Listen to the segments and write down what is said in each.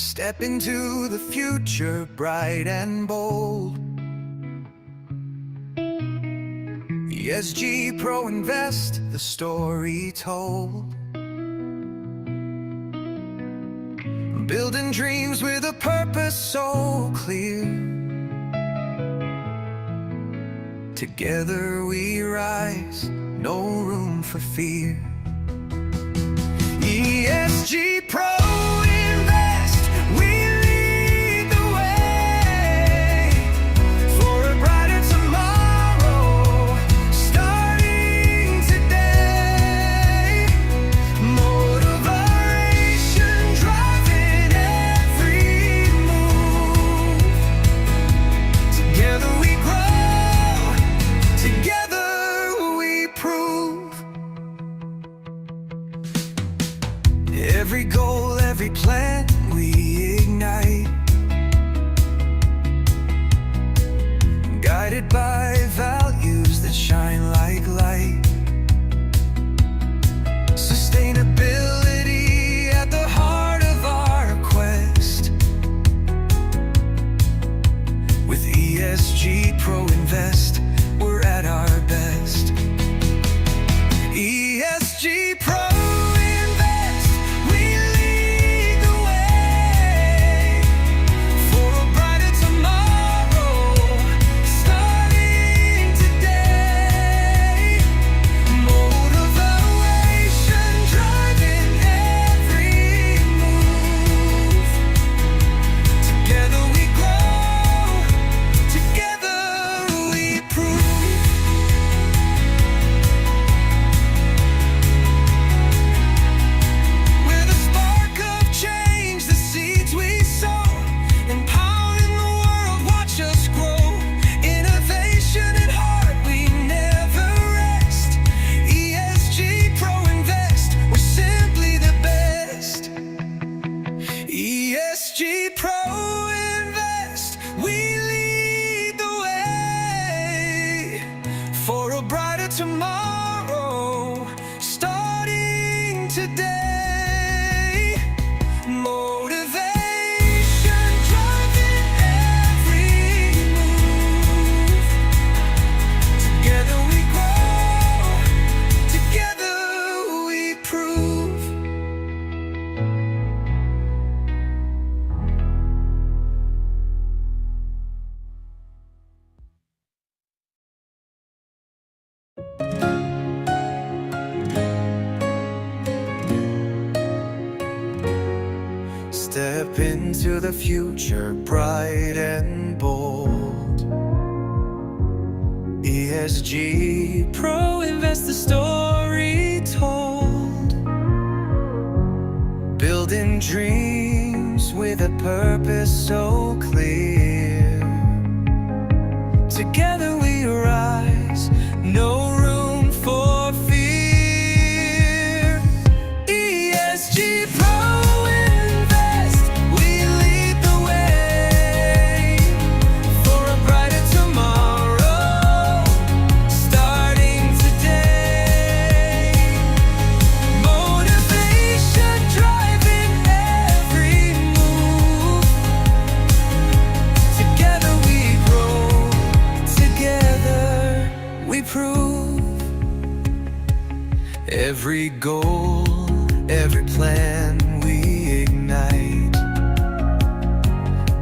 Step into the future bright and bold. ESG Pro Invest, the story told. Building dreams with a purpose so clear. Together we rise, no room for fear. ESG Pro Invest, we lead the way for a brighter tomorrow, starting today. Motivation driving every move. Together we grow, together we prove. Every goal, every plan, we ignite, guided by values that shine like light. Sustainability at the heart of our quest. With ESG Pro Invest, we're at our best. ESG Pro ESG Pro Invest, we lead the way for a brighter tomorrow, starting today. Motivation driving every move. Together we grow, together we prove. Step into the future bright and bold. ESG Pro Invest, the story told. Building dreams with a purpose so clear. Together we rise, no room for fear. ESG Pro every goal, every plan we ignite,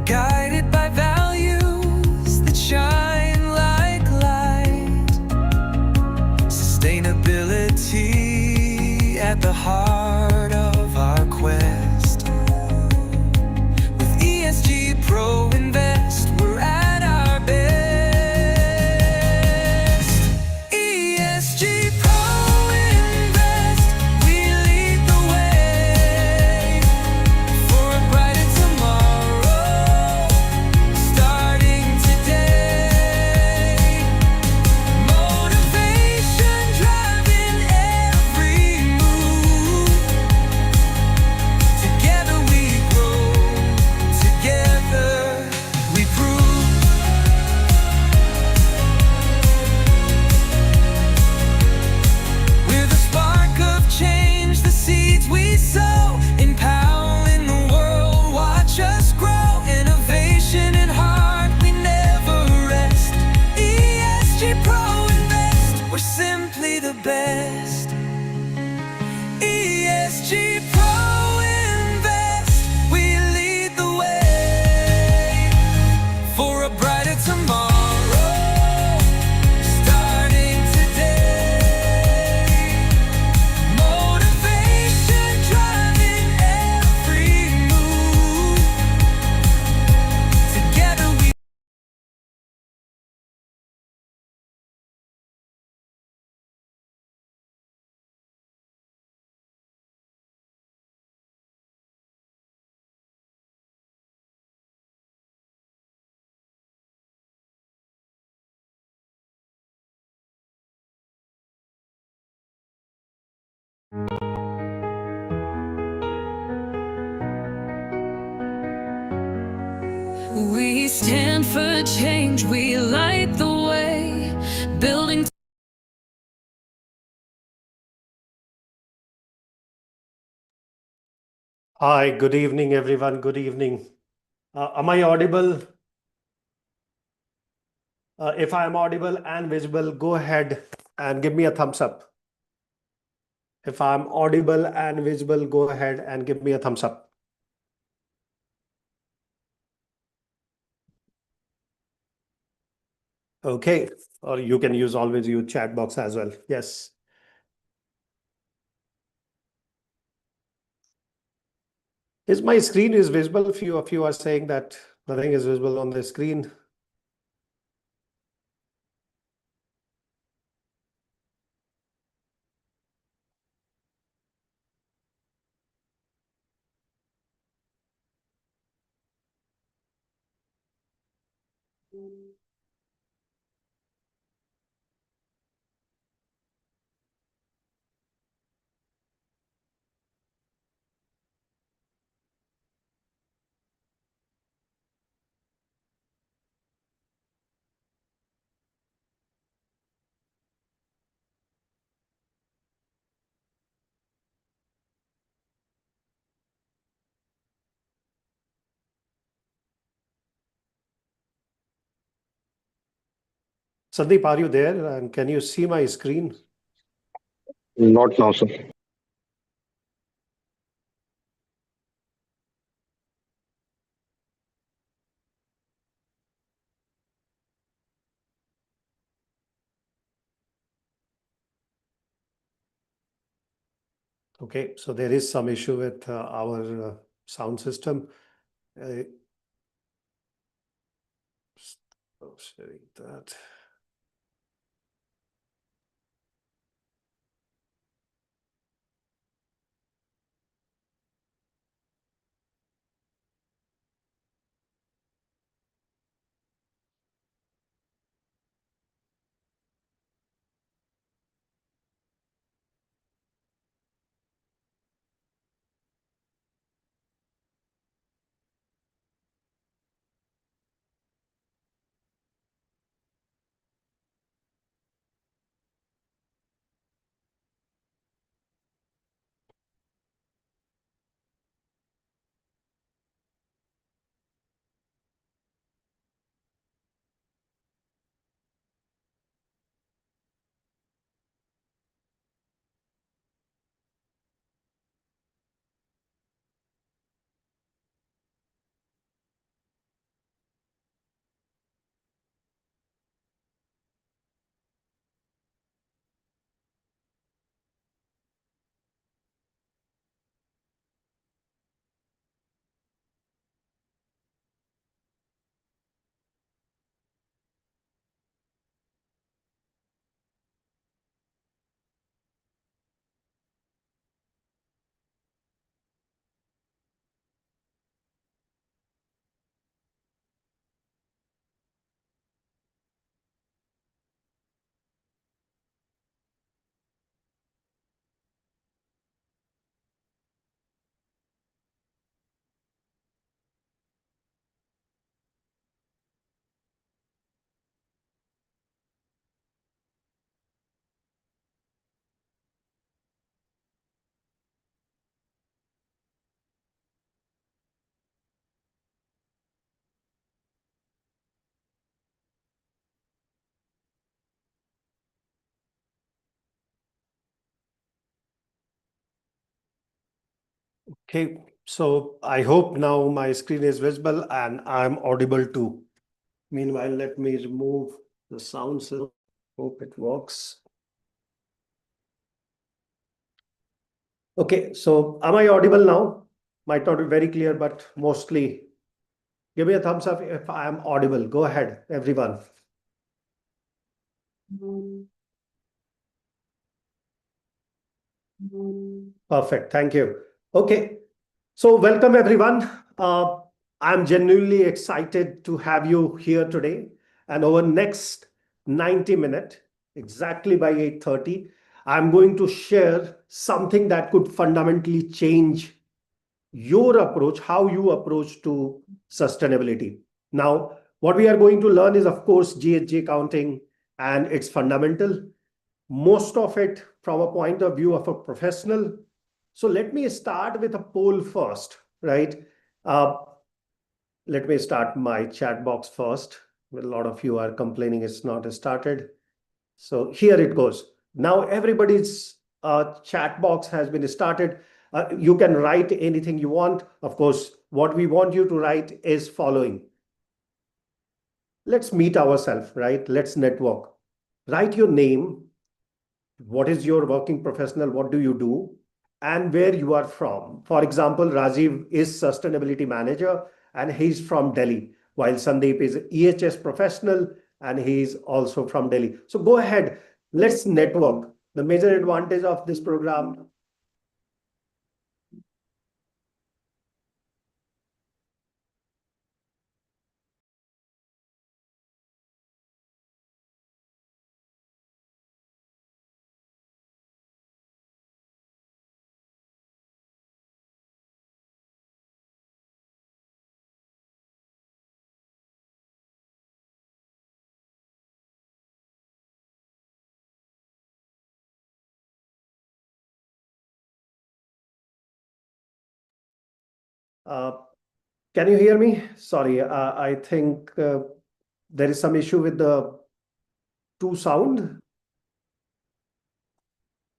guided by values that shine like light. Sustainability at the heart of our quest. With ESG Pro Invest, we're at our best. ESG Pro Invest, we We stand for change, we light the way, building. Hi, good evening, everyone. Good evening. Am I audible? If I am audible and visible, go ahead and give me a thumbs up. If I'm audible and visible, go ahead and give me a thumbs up. Okay, or you can always use chat box as well. Yes. Is my screen is visible? Few of you are saying that nothing is visible on the screen. Sandeep, are you there? And can you see my screen? Not now, sir. Okay, so there is some issue with our sound system. Sharing that. Okay, so I hope now my screen is visible and I'm audible too. Meanwhile, let me remove the sound system. Hope it works. Okay, so am I audible now? Might not be very clear, but mostly. Give me a thumbs up if I am audible. Go ahead, everyone. Perfect. Thank you. Okay. So welcome everyone. I'm genuinely excited to have you here today. And over next 90 minutes, exactly by 8:30, I'm going to share something that could fundamentally change your approach, how you approach to sustainability. Now, what we are going to learn is, of course, GHG accounting and its fundamental, most of it from a point of view of a professional. So let me start with a poll first, right? Let me start my chat box first. A lot of you are complaining it's not started. So here it goes. Now everybody's chat box has been started. You can write anything you want. Of course, what we want you to write is following. Let's meet ourselves, right? Let's network. Write your name. What is your working professional? What do you do? And where you are from. For example, Rajiv is sustainability manager and he's from Delhi, while Sandeep is EHS professional and he's also from Delhi. So go ahead, let's network. The major advantage of this program. Uh, can you hear me? Sorry, I think there is some issue with the two sound.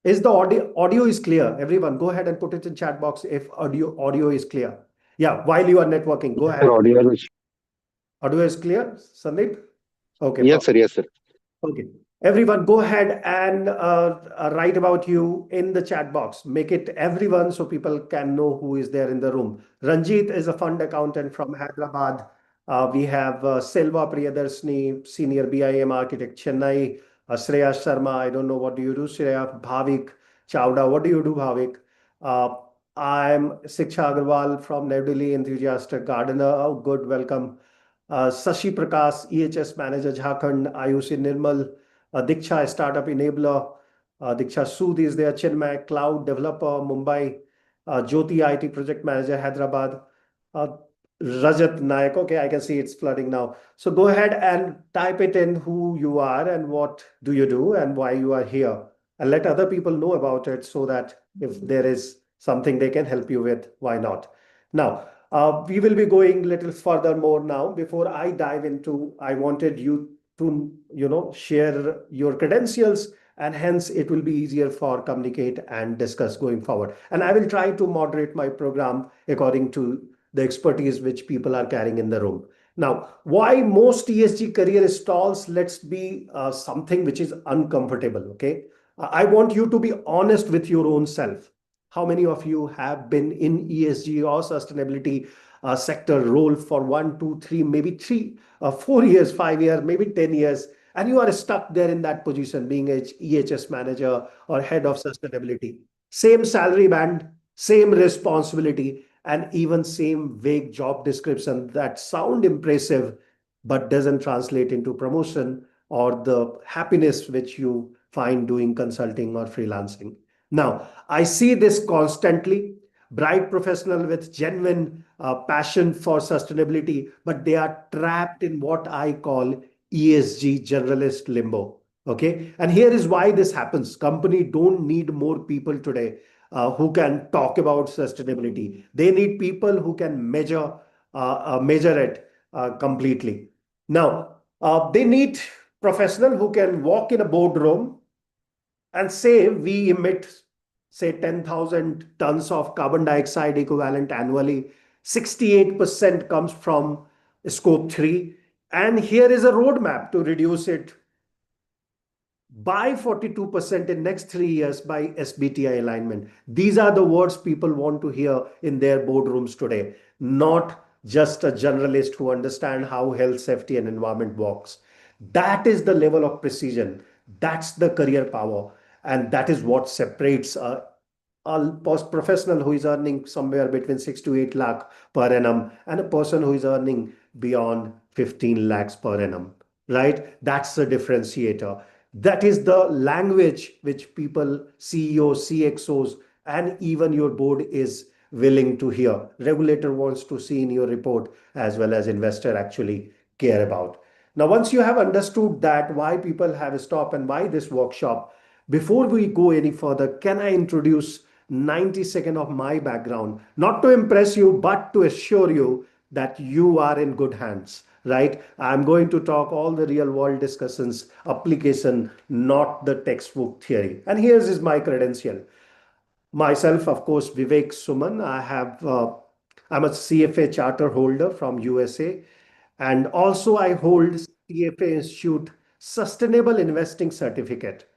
Is the audio is clear? Everyone, go ahead and put it in chat box if audio is clear. Yeah, while you are networking, go ahead. Sir, audio is. Audio is clear, Sandeep? Okay, Yes, sir. Yes, sir. okay. Everyone, go ahead and write about you in the chat box. Make it everyone so people can know who is there in the room. Ranjit is a fund accountant from Hyderabad. We have Selva Priyadarshini, senior BIM architect, Chennai. Shreya Sharma, I don't know what do you do, Shreya. Bhavik Chawda, what do you do, Bhavik? Uh, I'm Siksha Agarwal from New Delhi, enthusiastic gardener. Oh, good, welcome. Sashi Prakash, EHS manager, Jharkhand. Ayushi Nirmal, Diksha, startup enabler. Diksha Sood is there. Chinmay, cloud developer, Mumbai. Jyoti, IT project manager, Hyderabad. Uh, Rajat Nayak. Okay, I can see it's flooding now. So go ahead and type it in who you are and what do you do and why you are here. And let other people know about it so that if there is something they can help you with, why not? Now, we will be going a little further more now. Before I dive into, I wanted you to, share your credentials, and hence it will be easier for communicate and discuss going forward. And I will try to moderate my program according to the expertise which people are carrying in the room. Now, why most ESG career stalls? Let's be something which is uncomfortable. Okay, I want you to be honest with your own self. How many of you have been in ESG or sustainability sector role for 1, 2, 3, maybe 4 years, 5 years, maybe 10 years, and you are stuck there in that position, being a EHS manager or head of sustainability? Same salary band, same responsibility, and even same vague job description that sound impressive but doesn't translate into promotion or the happiness which you find doing consulting or freelancing. Now, I see this constantly. Bright professional with genuine passion for sustainability, but they are trapped in what I call ESG generalist limbo. Okay, and here is why this happens. Company don't need more people today who can talk about sustainability. They need people who can measure it completely. Now, they need professional who can walk in a boardroom and say we emit, say, 10,000 tons of carbon dioxide equivalent annually. 68% comes from scope 3. And here is a roadmap to reduce it by 42% in next 3 years by SBTi alignment. These are the words people want to hear in their boardrooms today, not just a generalist who understand how health, safety, and environment works. That is the level of precision. That's the career power. And that is what separates a professional who is earning somewhere between 6 to 8 lakh per annum and a person who is earning beyond 15 lakhs per annum, right? That's the differentiator. That is the language which people, CEOs, CXOs, and even your board is willing to hear. Regulator wants to see in your report, as well as investor actually care about. Now, once you have understood that why people have stopped and why this workshop, before we go any further, can I introduce 90 seconds of my background, not to impress you, but to assure you that you are in good hands, right? I'm going to talk all the real world discussions, application, not the textbook theory. And here's is my credential. Myself, of course, Vivek Suman. I'm a CFA charter holder from USA. And also I hold CFA Institute Sustainable Investing Certificate.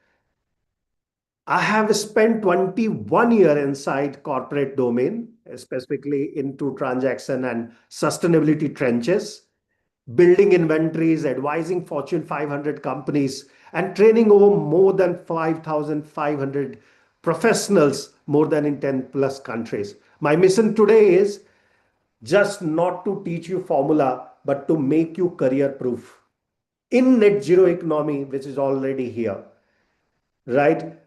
I have spent 21 years inside corporate domain, specifically into transaction and sustainability trenches, building inventories, advising Fortune 500 companies, and training over more than 5,500 professionals, more than in 10 plus countries. My mission today is just not to teach you formula, but to make you career proof in net zero economy, which is already here, right?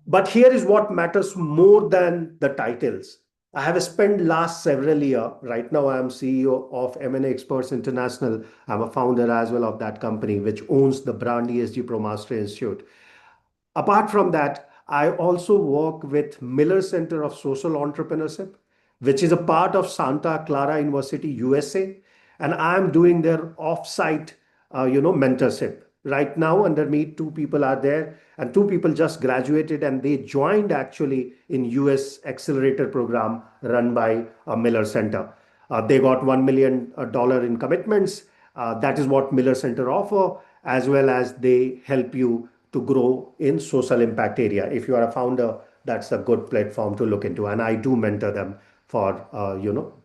But here is what matters more than the titles. I have spent last several years. Right now, I am CEO of M&A Experts International. I'm a founder as well of that company, which owns the brand ESG Pro Mastery Institute. Apart from that, I also work with Miller Center of Social Entrepreneurship, which is a part of Santa Clara University, USA, and I'm doing their off-site, mentorship. Right now, under me, two people are there, and two people just graduated, and they joined actually in US accelerator program run by Miller Center. They got $1 million in commitments. That is what Miller Center offer, as well as they help you to grow in social impact area. If you are a founder, that's a good platform to look into. And I do mentor them for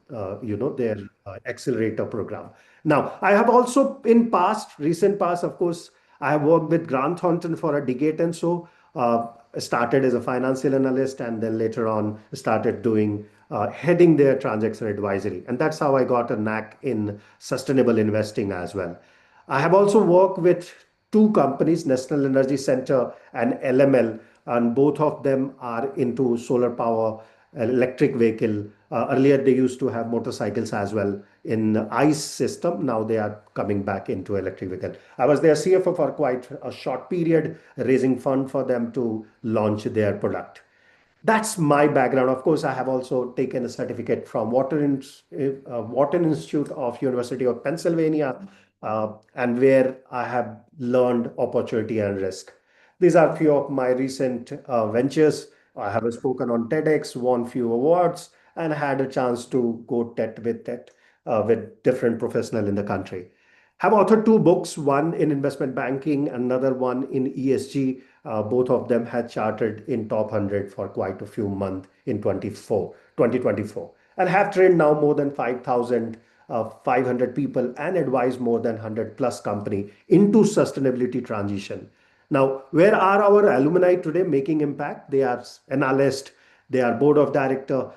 their accelerator program. Now, I have also in recent past, of course, I have worked with Grant Thornton for a decade and so. Started as a financial analyst and then later on started doing heading their transaction advisory. And that's how I got a knack in sustainable investing as well. I have also worked with two companies, National Energy Center and LML, and both of them are into solar power, electric vehicle. Earlier, they used to have motorcycles as well in ICE system. Now they are coming back into electric vehicle. I was their CFO for quite a short period, raising fund for them to launch their product. That's my background. Of course, I have also taken a certificate from Wharton Institute of University of Pennsylvania, and where I have learned opportunity and risk. These are few of my recent ventures. I have spoken on TEDx, won few awards, and had a chance to go TED with different professional in the country. Have authored two books, one in investment banking, another one in ESG. Both of them had chartered in top 100 for quite a few months in 2024, and have trained now more than 5,500 people and advised more than 100 plus company into sustainability transition. Now, where are our alumni today making impact? They are analysts, they are board of director,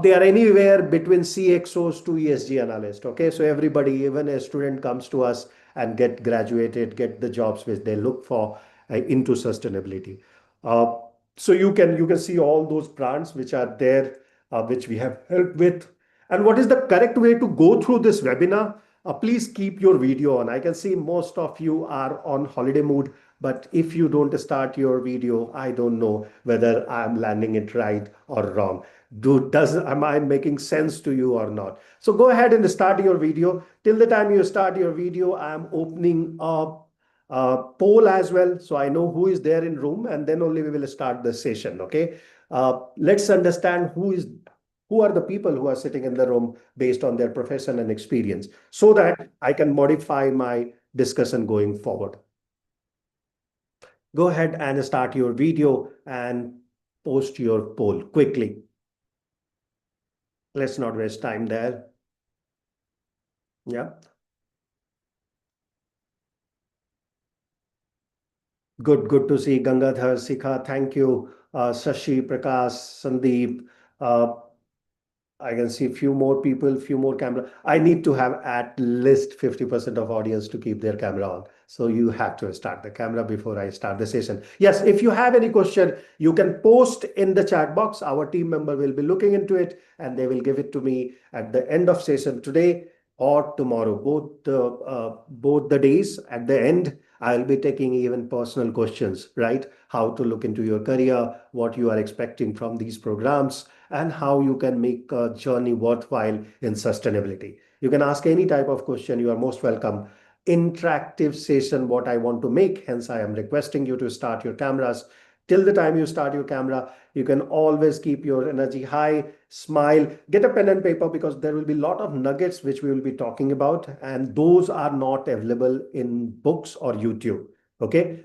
they are anywhere between CXOs to ESG analyst. Okay, so everybody, even a student comes to us and get graduated, get the jobs which they look for into sustainability. Uh, so you can see all those brands which are there, which we have helped with. And what is the correct way to go through this webinar? Please keep your video on. I can see most of you are on holiday mood, but if you don't start your video, I don't know whether I'm landing it right or wrong. Am I making sense to you or not? So go ahead and start your video. Till the time you start your video, I'm opening up poll as well, so I know who is there in room, and then only we will start the session. Okay, let's understand who are the people who are sitting in the room based on their profession and experience, so that I can modify my discussion going forward. Go ahead and start your video and post your poll quickly. Let's not waste time there. Yeah. Good to see Gangadhar, Sikha. Thank you. Sashi, Prakash, Sandeep. I can see few more people, few more camera. I need to have at least 50% of audience to keep their camera on. So you have to start the camera before I start the session. Yes, if you have any question, you can post in the chat box. Our team member will be looking into it and they will give it to me at the end of session today or tomorrow. Both the days at the end, I'll be taking even personal questions, right? How to look into your career, what you are expecting from these programs, and how you can make a journey worthwhile in sustainability. You can ask any type of question. You are most welcome. Interactive session, what I want to make. Hence, I am requesting you to start your cameras. Till the time you start your camera, you can always keep your energy high, smile, get a pen and paper because there will be a lot of nuggets which we will be talking about, and those are not available in books or YouTube. Okay.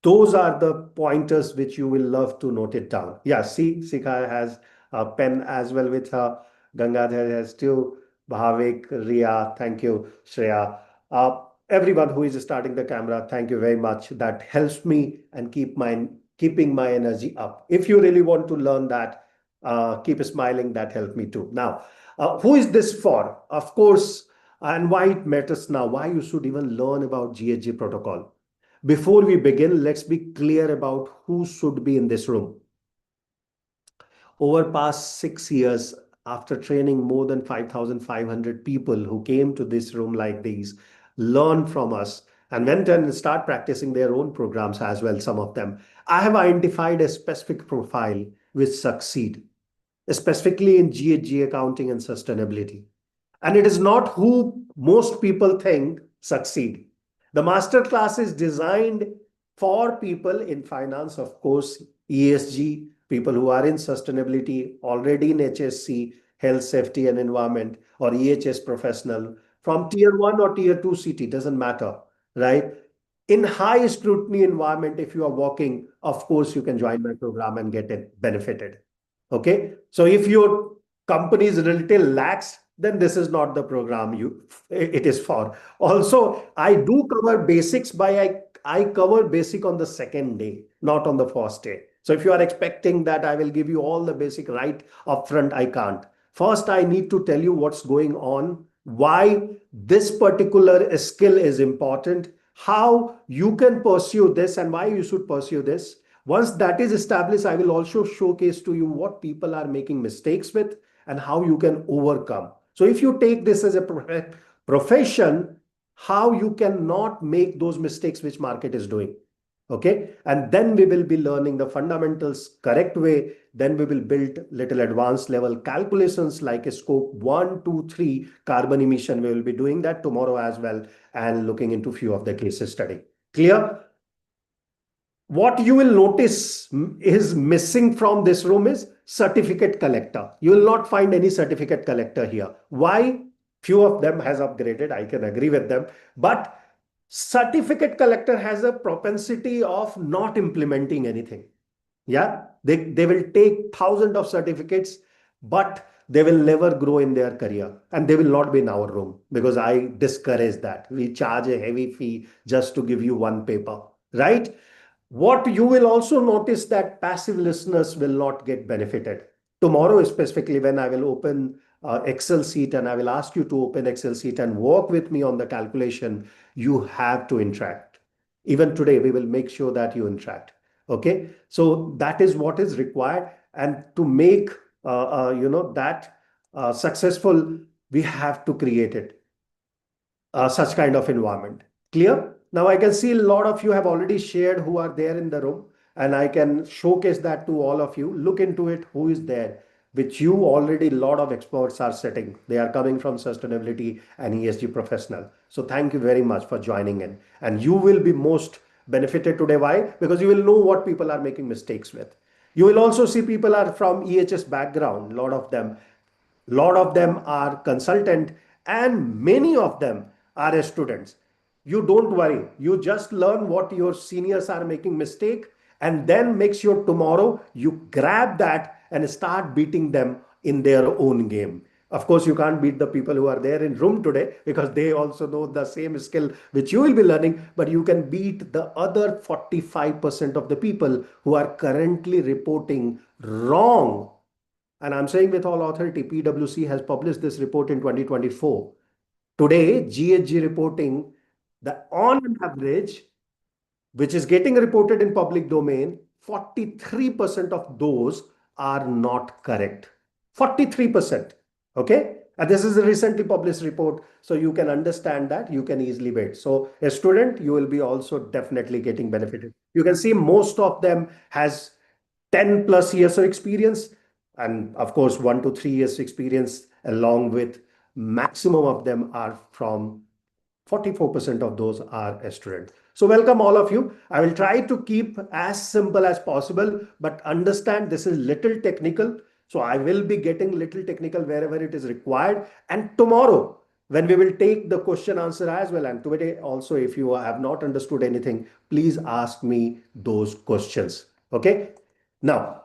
Those are the pointers which you will love to note it down. Yeah, see, Sikha has a pen as well with her. Gangadhar has too. Bhavik, Ria, thank you, Shreya. Everyone who is starting the camera, thank you very much. That helps me and keeping my energy up. If you really want to learn that, keep smiling. That helped me too. Now, who is this for? Of course, and why it matters now. Why you should even learn about GHG protocol. Before we begin, let's be clear about who should be in this room. Over past 6 years, after training more than 5,500 people who came to this room like these, learned from us and went and start practicing their own programs as well, some of them, I have identified a specific profile which succeed, specifically in GHG accounting and sustainability. And it is not who most people think succeed. The master class is designed for people in finance, of course, ESG, people who are in sustainability, already in HSC, health, safety, and environment, or EHS professional from tier 1 or tier 2 city, doesn't matter, right? In high scrutiny environment, if you are working, of course, you can join my program and get it benefited. Okay. So if your company is a little lax, then this is not the program it is for. Also, I do cover basics I cover basic on the second day, not on the first day. So if you are expecting that I will give you all the basic right upfront, I can't. First, I need to tell you what's going on, why this particular skill is important, how you can pursue this and why you should pursue this. Once that is established, I will also showcase to you what people are making mistakes with and how you can overcome. So if you take this as a profession, how you cannot make those mistakes which market is doing. Okay. And then we will be learning the fundamentals correct way. Then we will build little advanced level calculations like a scope 1, 2, 3 carbon emission. We will be doing that tomorrow as well and looking into few of the cases study. Clear? What you will notice is missing from this room is certificate collector. You will not find any certificate collector here. Why? Few of them has upgraded. I can agree with them. But certificate collector has a propensity of not implementing anything. Yeah, they will take thousands of certificates, but they will never grow in their career and they will not be in our room because I discourage that. We charge a heavy fee just to give you one paper, right? What you will also notice that passive listeners will not get benefited. Tomorrow, specifically, when I will open Excel sheet and I will ask you to open Excel sheet and work with me on the calculation, you have to interact. Even today, we will make sure that you interact. Okay, so that is what is required, and to make that successful, we have to create it such kind of environment. Clear? Now I can see a lot of you have already shared who are there in the room, and I can showcase that to all of you. Look into it, who is there, which you already a lot of experts are setting. They are coming from sustainability and ESG professional. So thank you very much for joining in. And you will be most benefited today. Why? Because you will know what people are making mistakes with. You will also see people are from EHS background, a lot of them. Lot of them are consultant and many of them are students. You don't worry. You just learn what your seniors are making mistake and then make sure tomorrow you grab that and start beating them in their own game. Of course, you can't beat the people who are there in room today because they also know the same skill which you will be learning, but you can beat the other 45% of the people who are currently reporting wrong and I'm saying with all authority, PwC has published this report in 2024. Today, GHG reporting, the on an average, which is getting reported in public domain, 43% of those are not correct. 43%. Okay. And this is a recently published report. So you can understand that you can easily wait. So a student, you will be also definitely getting benefited. You can see most of them has 10 plus years of experience. And of course, 1 to 3 years experience along with maximum of them are from 44% of those are a student. So welcome all of you. I will try to keep as simple as possible, but understand this is little technical. So I will be getting little technical wherever it is required. And tomorrow, when we will take the question answer as well, and today also, if you have not understood anything, please ask me those questions. Okay. Now,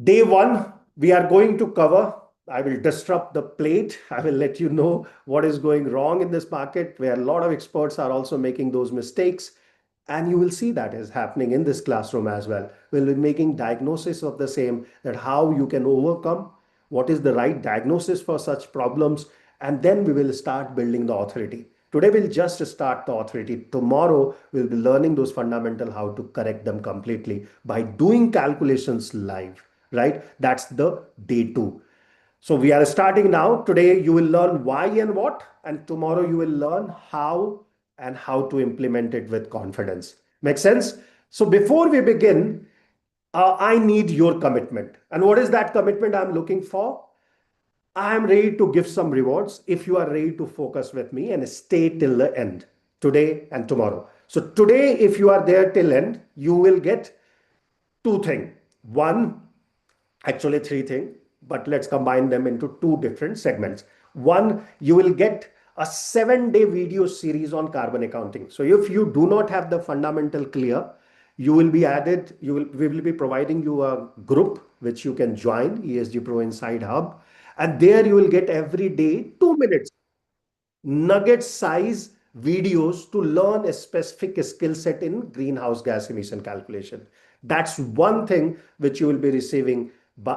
day one, we are going to cover. I will disrupt the plate. I will let you know what is going wrong in this market, where a lot of experts are also making those mistakes. And you will see that is happening in this classroom as well. We'll be making diagnosis of the same, that how you can overcome, what is the right diagnosis for such problems, and then we will start building the authority. Today we'll just start the authority. Tomorrow we'll be learning those fundamental how to correct them completely by doing calculations live, right? That's the day two. So we are starting now. Today you will learn why and what, and tomorrow you will learn how and how to implement it with confidence. Make sense? So before we begin, I need your commitment. And what is that commitment I'm looking for? I am ready to give some rewards if you are ready to focus with me and stay till the end, today and tomorrow. So today, if you are there till end, you will get two things. One, actually three things, but let's combine them into two different segments. One, you will get a 7-day video series on carbon accounting. So if you do not have the fundamental clear, you will be added, we will be providing you a group which you can join, ESG Pro Inside Hub. And there you will get every day 2 minutes nugget size videos to learn a specific skill set in greenhouse gas emission calculation. That's one thing which you will be receiving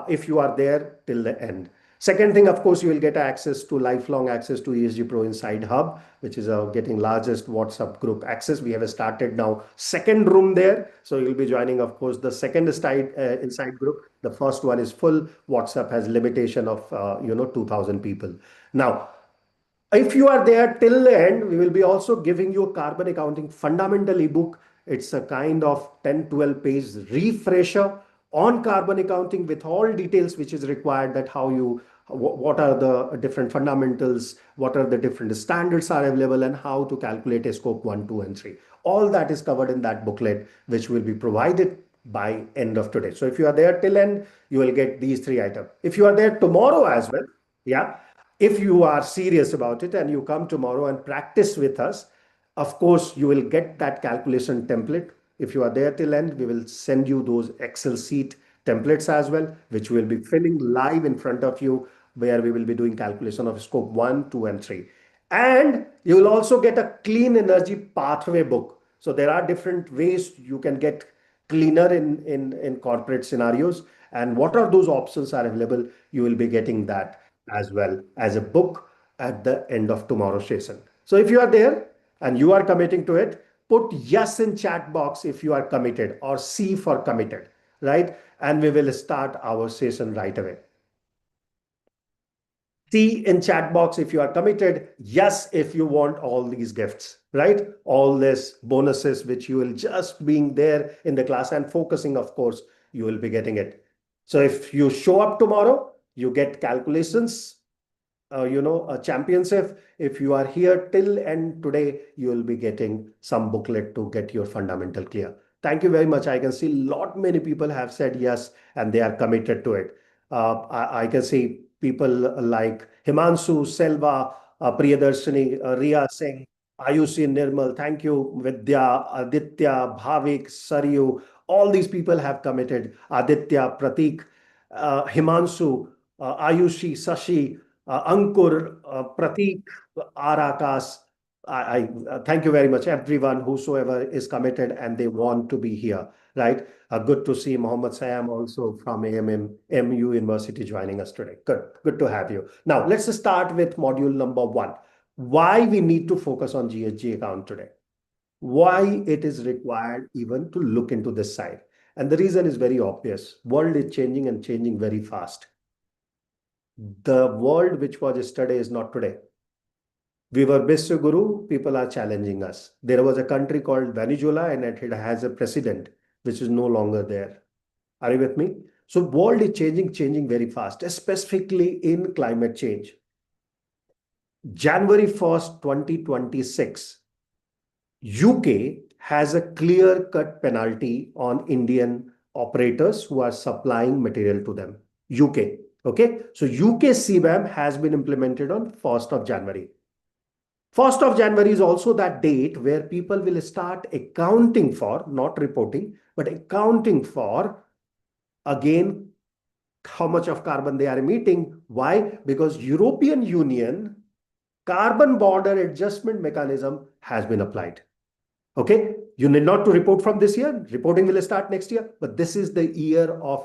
if you are there till the end. Second thing, of course, you will get access to lifelong access to ESG Pro Inside Hub, which is our getting largest WhatsApp group access. We have started now second room there. So you'll be joining, of course, the second inside group. The first one is full. WhatsApp has limitation of, 2000 people. Now, if you are there till the end, we will be also giving you a carbon accounting fundamental ebook. It's a kind of 10-12 page refresher on carbon accounting with all details which is required, that how you, what are the different fundamentals, what are the different standards are available, and how to calculate a scope 1, 2, and 3. All that is covered in that booklet, which will be provided by end of today. So if you are there till end, you will get these three items. If you are there tomorrow as well, yeah, if you are serious about it and you come tomorrow and practice with us, of course, you will get that calculation template. If you are there till end, we will send you those Excel sheet templates as well, which will be filling live in front of you, where we will be doing calculation of scope 1, 2, and 3. And you will also get a clean energy pathway book. So there are different ways you can get cleaner in corporate scenarios. And what are those options are available, you will be getting that as well as a book at the end of tomorrow's session. So if you are there and you are committing to it, put yes in chat box if you are committed, or C for committed, right? And we will start our session right away. C in chat box if you are committed, yes if you want all these gifts, right? All this bonuses which you will just being there in the class and focusing, of course, you will be getting it. So if you show up tomorrow, you get calculations, a championship. If you are here till end today, you will be getting some booklet to get your fundamental clear. Thank you very much. I can see many people have said yes and they are committed to it. I can see people like Himanshu, Selva, Priyadarshini, Riya Singh, Ayushi, Nirmal. Thank you, Vidya, Aditya, Bhavik, Saryu. All these people have committed. Aditya, Pratik, Himanshu, Ayushi, Sashi, Ankur, Pratik, Arakas. I thank you very much, everyone, whosoever is committed and they want to be here, right? Good to see Mohammed Sayam also from MU University joining us today. Good to have you. Now, let's start with module number 1. Why we need to focus on GHG account today. Why it is required even to look into this side. And the reason is very obvious. World is changing and changing very fast. The world which was yesterday is not today. We were Biswa Guru, people are challenging us. There was a country called Venezuela and it has a president which is no longer there. Are you with me? So world is changing very fast, specifically in climate change. January 1st, 2026, UK has a clear-cut penalty on Indian operators who are supplying material to them. UK, okay? So UK CBAM has been implemented on 1st of January. 1st of January is also that date where people will start accounting for, not reporting, but accounting for, again, how much of carbon they are emitting. Why? Because European Union carbon border adjustment mechanism has been applied. Okay, you need not to report from this year. Reporting will start next year, but this is the year of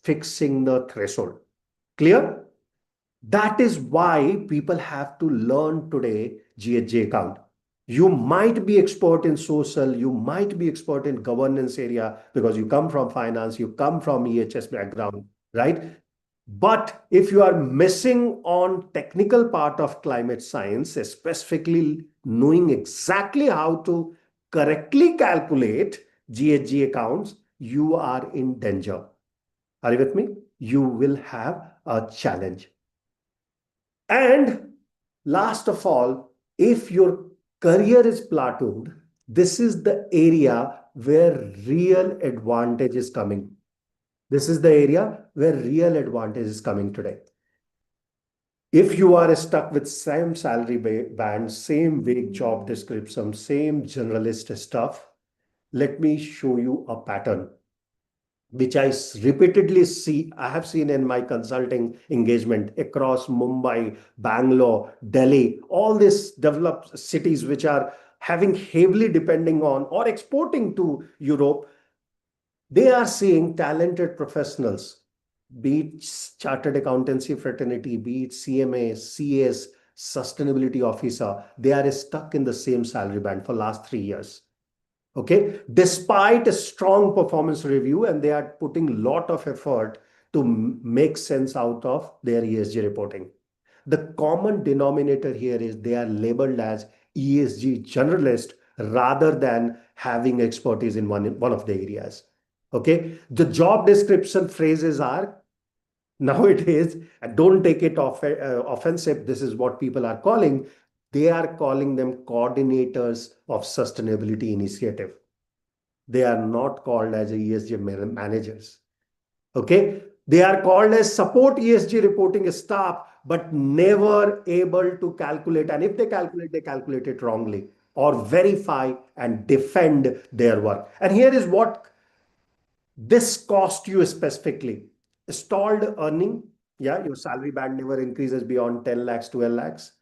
fixing the threshold. Clear? That is why people have to learn today GHG account. You might be expert in social, you might be expert in governance area because you come from finance, you come from EHS background, right? But if you are missing on technical part of climate science, specifically knowing exactly how to correctly calculate GHG accounts, you are in danger. Are you with me? You will have a challenge. And last of all, if your career is plateaued, this is the area where real advantage is coming. This is the area where real advantage is coming today. If you are stuck with same salary band, same vague job description, same generalist stuff, let me show you a pattern which I repeatedly see. I have seen in my consulting engagement across Mumbai, Bangalore, Delhi, all these developed cities which are having heavily depending on or exporting to Europe. They are seeing talented professionals, be it chartered accountancy fraternity, be it CMA, CS, sustainability officer. They are stuck in the same salary band for last 3 years. Okay, despite a strong performance review, and they are putting a lot of effort to make sense out of their ESG reporting. The common denominator here is they are labeled as ESG generalist rather than having expertise in one of the areas. Okay, the job description phrases are nowadays, don't take it offensive. This is what people are calling. They are calling them coordinators of sustainability initiative. They are not called as ESG managers. Okay, they are called as support ESG reporting staff, but never able to calculate. And if they calculate it wrongly or verify and defend their work. And here is what this cost you specifically. Stalled earning, yeah, your salary band never increases beyond 10 lakhs, 12 lakhs.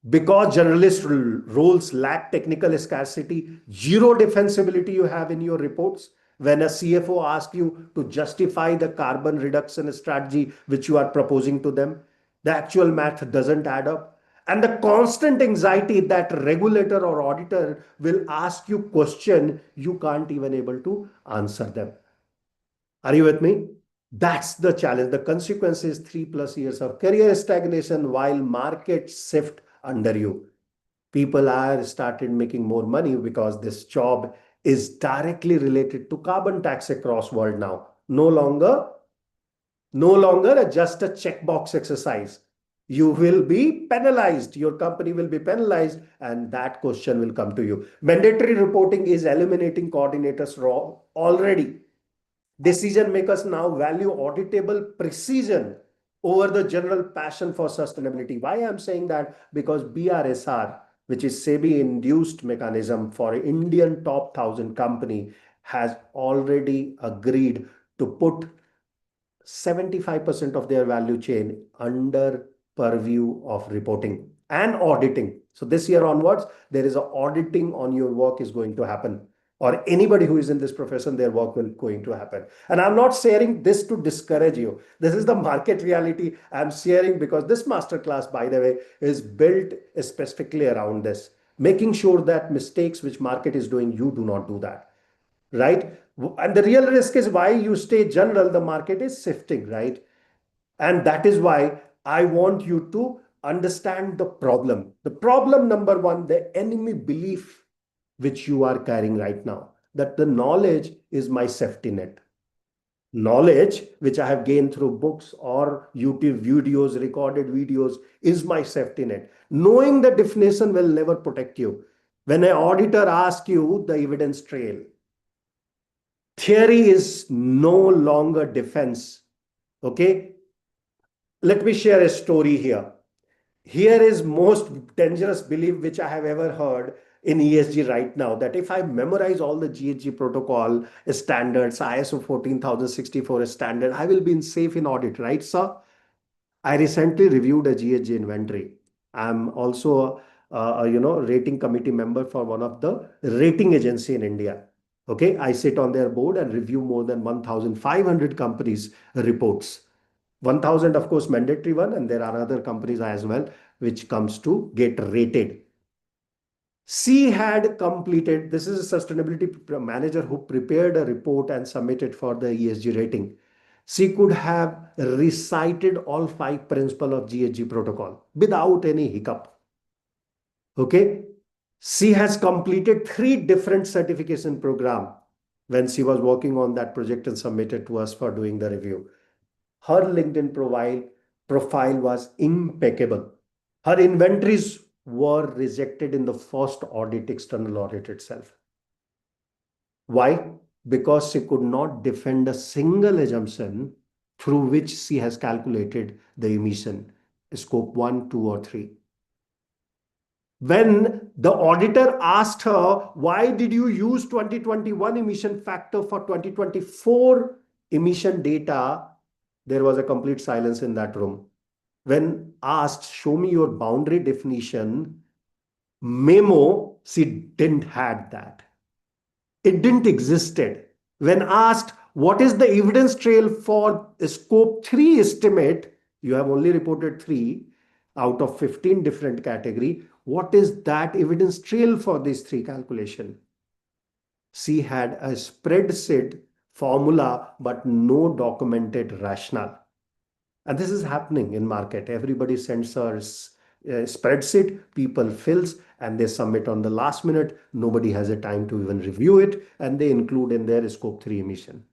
Because generalist roles lack technical scarcity, zero defensibility you have in your reports. When a CFO asks you to justify the carbon reduction strategy which you are proposing to them, the actual math doesn't add up. And the constant anxiety that regulator or auditor will ask you question, you can't even able to answer them. Are you with me? That's the challenge. The consequence is 3+ years of career stagnation while markets shift under you. People are started making more money because this job is directly related to carbon tax across world now. No longer just a checkbox exercise. You will be penalized. Your company will be penalized, and that question will come to you. Mandatory reporting is eliminating coordinators already. Decision makers now value auditable precision over the general passion for sustainability. Why I'm saying that? Because BRSR, which is SEBI induced mechanism for Indian top 1,000 company, has already agreed to put 75% of their value chain under purview of reporting and auditing. So this year onwards, there is a auditing on your work is going to happen. or anybody who is in this profession, their work will going to happen. And I'm not sharing this to discourage you. This is the market reality I'm sharing, because this masterclass, by the way, is built specifically around this, making sure that mistakes which market is doing, you do not do that, right? And the real risk is why you stay general, the market is shifting, right? And that is why I want you to understand the problem. The problem number one, the enemy belief which you are carrying right now, that the knowledge is my safety net. Knowledge which I have gained through books or YouTube videos, recorded videos, is my safety net. Knowing the definition will never protect you. When an auditor asks you the evidence trail, theory is no longer defense. Okay. Let me share a story here. Here is most dangerous belief which I have ever heard in ESG right now, that if I memorize all the GHG protocol standards, ISO 14064 standard, I will be in safe in audit, right, sir? I recently reviewed a GHG inventory. I'm also rating committee member for one of the rating agency in India. Okay, I sit on their board and review more than 1,500 companies' reports. 1,000, of course, mandatory one, and there are other companies as well which comes to get rated. She had completed, this is a sustainability manager who prepared a report and submitted for the ESG rating. She could have recited all 5 principles of GHG protocol without any hiccup. Okay. She has completed 3 different certification program when she was working on that project and submitted to us for doing the review. Her LinkedIn profile was impeccable. Her inventories were rejected in the first audit, external audit itself. Why? Because she could not defend a single assumption through which she has calculated the emission, scope 1, 2, or 3. When the auditor asked her, why did you use 2021 emission factor for 2024 emission data? There was a complete silence in that room. When asked, show me your boundary definition, memo, she didn't had that. It didn't existed. When asked, what is the evidence trail for scope 3 estimate? You have only reported 3 out of 15 different category. What is that evidence trail for these 3 calculation? She had a spreadsheet formula, but no documented rationale. And this is happening in market. Everybody sends a spreadsheet, people fills, and they submit on the last minute. Nobody has a time to even review it, and they include in their scope 3 emission.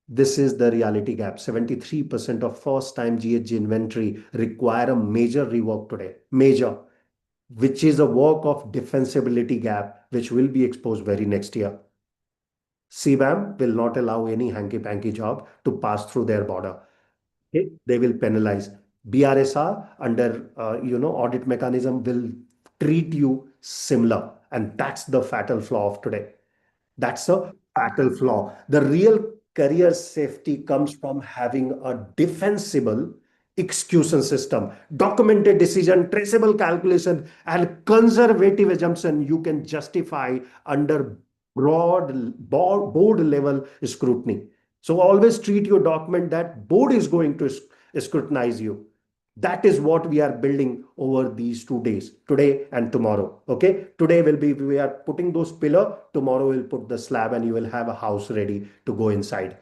This is the reality gap. 73% of first-time GHG inventory require a major rework today. Major, which is a work of defensibility gap, which will be exposed very next year. CBAM will not allow any hanky-panky job to pass through their border. Okay, they will penalize. BRSR under audit mechanism will treat you similar, and that's the fatal flaw of today. That's a fatal flaw. The real career safety comes from having a defensible execution system, documented decision, traceable calculation, and conservative assumption you can justify under board level scrutiny. So always treat your document that board is going to scrutinize you. That is what we are building over these 2 days, today and tomorrow. Okay. Today we are putting those pillar. Tomorrow we'll put the slab and you will have a house ready to go inside.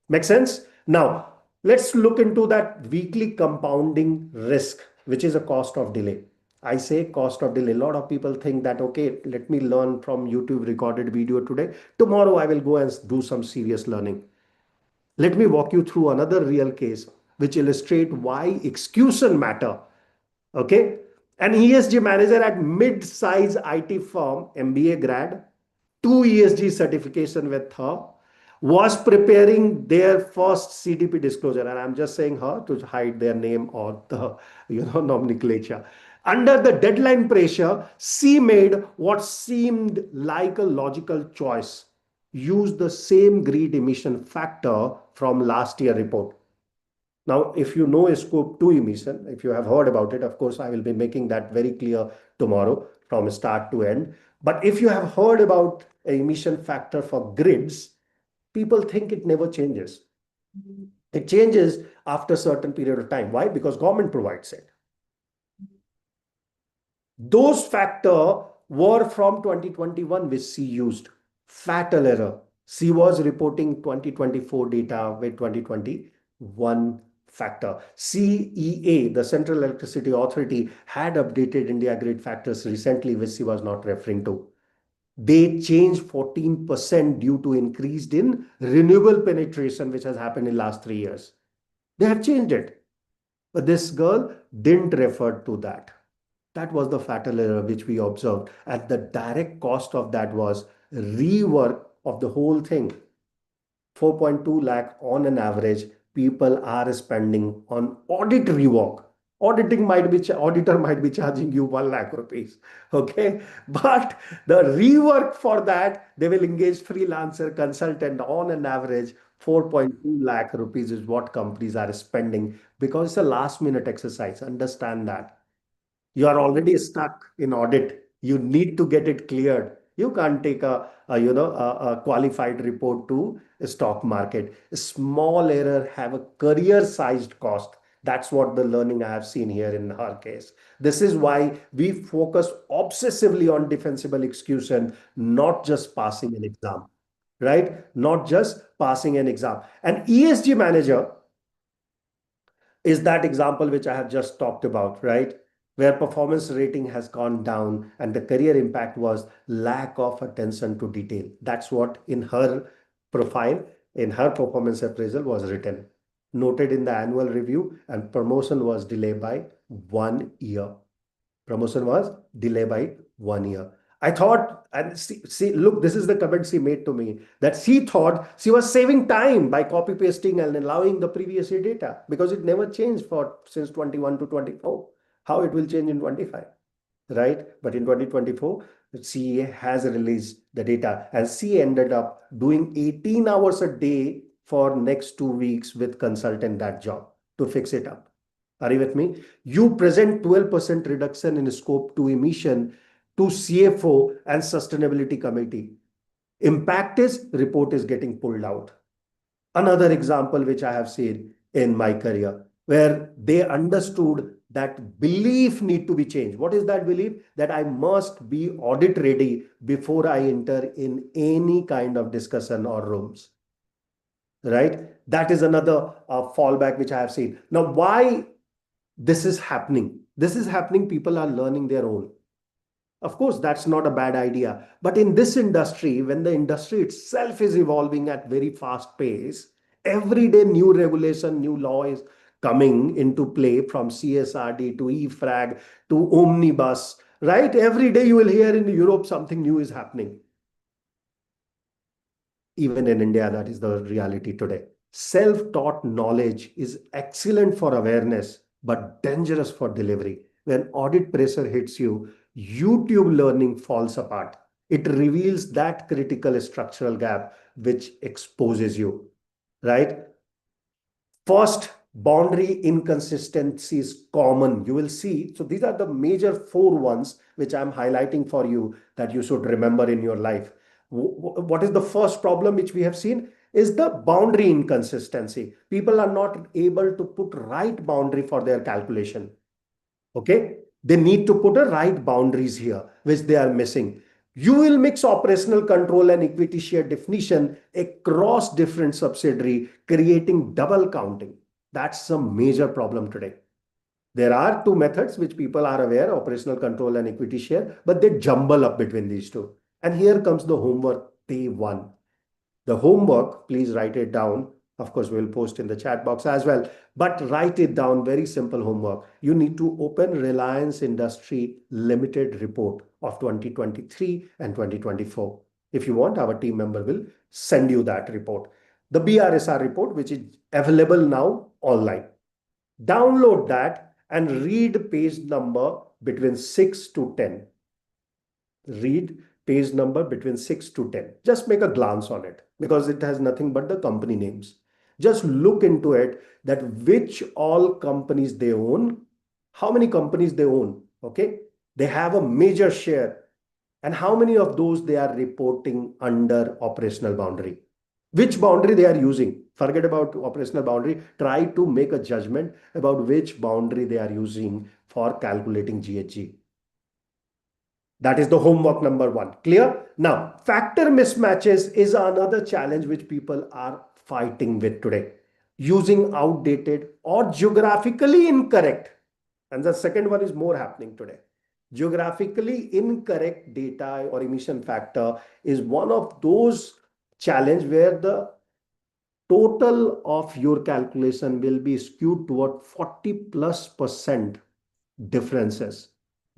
Make sense? Now let's look into that weekly compounding risk, which is a cost of delay. I say cost of delay. A lot of people think that, okay, let me learn from YouTube recorded video today. Tomorrow I will go and do some serious learning. Let me walk you through another real case which illustrate why execution matter. Okay. An ESG manager at mid-size IT firm, MBA grad, 2 ESG certification with her, was preparing their first CDP disclosure. And I'm just saying her to hide their name or the nomenclature. Under the deadline pressure, she made what seemed like a logical choice. Use the same grid emission factor from last year report. Now, if you know a scope 2 emission, if you have heard about it, of course, I will be making that very clear tomorrow from start to end. But if you have heard about a emission factor for grids, people think it never changes. It changes after a certain period of time. Why? Because government provides it. Those factor were from 2021, which C used. Fatal error. C was reporting 2024 data with 2021 factor. CEA, the Central Electricity Authority, had updated India grid factors recently, which C was not referring to. They changed 14% due to increased in renewable penetration, which has happened in last 3 years. They have changed it. But this girl didn't refer to that. That was the fatal error which we observed. And the direct cost of that was rework of the whole thing. 4.2 lakh on an average, people are spending on audit rework. Auditor might be charging you 1 lakh rupees. Okay. But the rework for that, they will engage freelancer consultant on an average 4.2 lakh rupees is what companies are spending because it's a last minute exercise. Understand that. You are already stuck in audit. You need to get it cleared. You can't take a qualified report to a stock market. A small error have a career sized cost. That's what the learning I have seen here in her case. This is why we focus obsessively on defensible execution, not just passing an exam, right? Not just passing an exam. An ESG manager is that example which I have just talked about, right? Where performance rating has gone down and the career impact was lack of attention to detail. That's what in her profile, in her performance appraisal was written. Noted in the annual review, and promotion was delayed by 1 year. Promotion was delayed by 1 year. I thought, and see, look, this is the comment she made to me that she thought she was saving time by copy pasting and allowing the previous year data because it never changed for since 21 to 24. How it will change in 25, right? But in 2024, CA has released the data and she ended up doing 18 hours a day for next 2 weeks with consultant that job to fix it up. Are you with me? You present 12% reduction in scope 2 emission to CFO and sustainability committee. Impact is report is getting pulled out. Another example which I have seen in my career where they understood that belief need to be changed. What is that belief? That I must be audit ready before I enter in any kind of discussion or rooms, right? That is another fallback which I have seen. Now, why this is happening? This is happening. People are learning their own. Of course, that's not a bad idea. But in this industry, when the industry itself is evolving at very fast pace, every day new regulation, new law is coming into play from CSRD to EFRAG to Omnibus, right? Every day you will hear in Europe something new is happening. Even in India, that is the reality today. Self-taught knowledge is excellent for awareness, but dangerous for delivery. When audit pressure hits you, YouTube learning falls apart. It reveals that critical structural gap which exposes you, right? First, boundary inconsistency is common. You will see. So these are the major 4 ones which I'm highlighting for you that you should remember in your life. What is the first problem which we have seen is the boundary inconsistency. People are not able to put right boundary for their calculation. Okay. They need to put a right boundaries here, which they are missing. You will mix operational control and equity share definition across different subsidiary, creating double counting. That's a major problem today. There are two methods which people are aware, operational control and equity share, but they jumble up between these two. And here comes the homework day one. The homework, please write it down. Of course, we'll post in the chat box as well, but write it down. Very simple homework. You need to open Reliance Industry Limited report of 2023 and 2024. If you want, our team member will send you that report. The BRSR report, which is available now online. Download that and read page number between 6 to 10. Read page number between 6 to 10. Just make a glance on it because it has nothing but the company names. Just look into it, that which all companies they own, how many companies they own, okay? They have a major share, and how many of those they are reporting under operational boundary. Which boundary they are using. Forget about operational boundary. Try to make a judgment about which boundary they are using for calculating GHG. That is the homework number one. Clear? Now, factor mismatches is another challenge which people are fighting with today. Using outdated or geographically incorrect. And the second one is more happening today. Geographically incorrect data or emission factor is one of those challenge where the total of your calculation will be skewed toward 40+% differences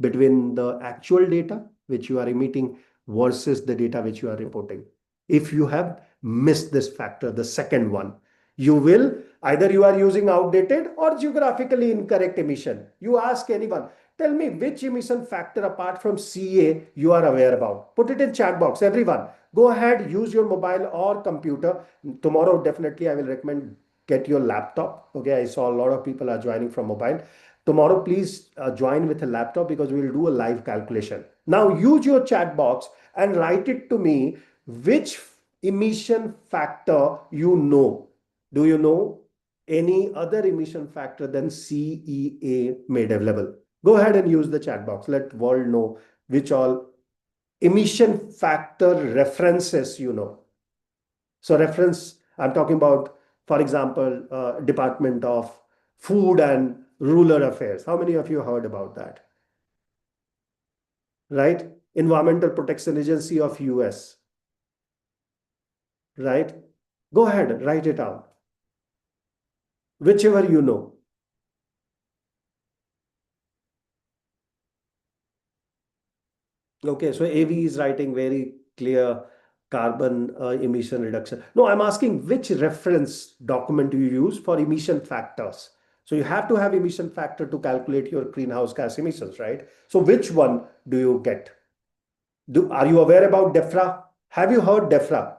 between the actual data which you are emitting versus the data which you are reporting. If you have missed this factor, the second one, you will either you are using outdated or geographically incorrect emission. You ask anyone, tell me which emission factor apart from CA you are aware about. Put it in chat box, everyone. Go ahead, use your mobile or computer. Tomorrow, definitely, I will recommend get your laptop. Okay, I saw a lot of people are joining from mobile. Tomorrow, please join with a laptop because we will do a live calculation. Now, use your chat box and write it to me which emission factor you know. Do you know any other emission factor than CEA made available? Go ahead and use the chat box. Let world know which all emission factor references you know. So reference, I'm talking about, for example, Department of Food and Rural Affairs. How many of you heard about that? Right? Environmental Protection Agency of US. Right? Go ahead, write it out. Whichever you know. Okay, so AV is writing very clear carbon emission reduction. No, I'm asking which reference document do you use for emission factors? So you have to have emission factor to calculate your greenhouse gas emissions, right? So which one do you get? Are you aware about DEFRA? Have you heard DEFRA?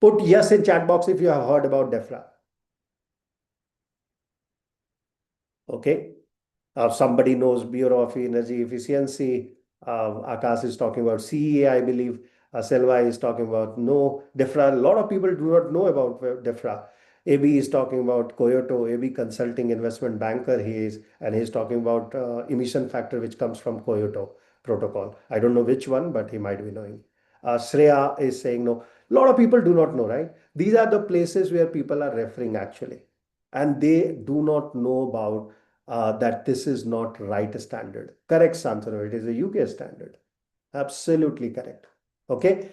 Put yes in chat box if you have heard about DEFRA. Okay. Somebody knows Bureau of Energy Efficiency. Akash is talking about CEA, I believe. Selva is talking about no DEFRA. A lot of people do not know about DEFRA. AB is talking about Kyoto, AB Consulting Investment Banker he is, and he's talking about emission factor which comes from Kyoto Protocol. I don't know which one, but he might be knowing. Shreya is saying no. A lot of people do not know, right? These are the places where people are referring actually, and they do not know about that this is not right standard. Correct, Santanu. It is a UK standard. Absolutely correct. Okay.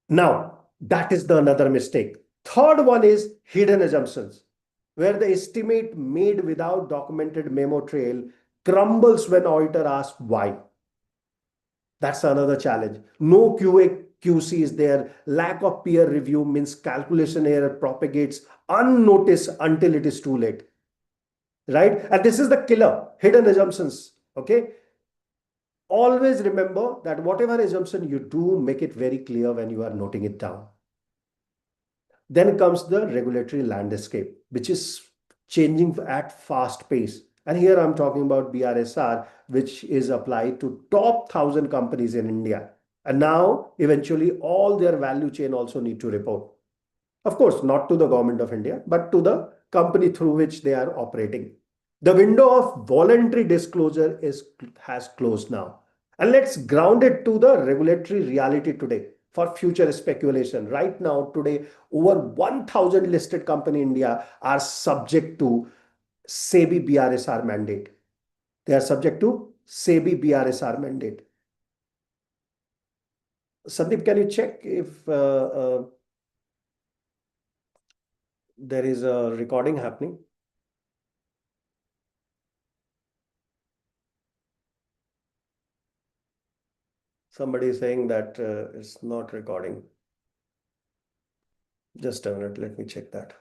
Now, that is the another mistake. Third one is hidden assumptions, where the estimate made without documented memo trail crumbles when auditor asks why. That's another challenge. No QA QC is there. Lack of peer review means calculation error propagates unnoticed until it is too late. Right? And this is the killer, hidden assumptions. Okay. Always remember that whatever assumption you do, make it very clear when you are noting it down. Then comes the regulatory landscape, which is changing at fast pace. And here I'm talking about BRSR, which is applied to top 1,000 companies in India. And now, eventually, all their value chain also need to report. Of course, not to the government of India, but to the company through which they are operating. The window of voluntary disclosure has closed now. And let's ground it to the regulatory reality today for future speculation. Right now, today, over 1,000 listed company in India are subject to SEBI BRSR mandate. They are subject to SEBI BRSR mandate. Sandeep, can you check if there is a recording happening? Somebody is saying that it's not recording. Just a minute, let me check that.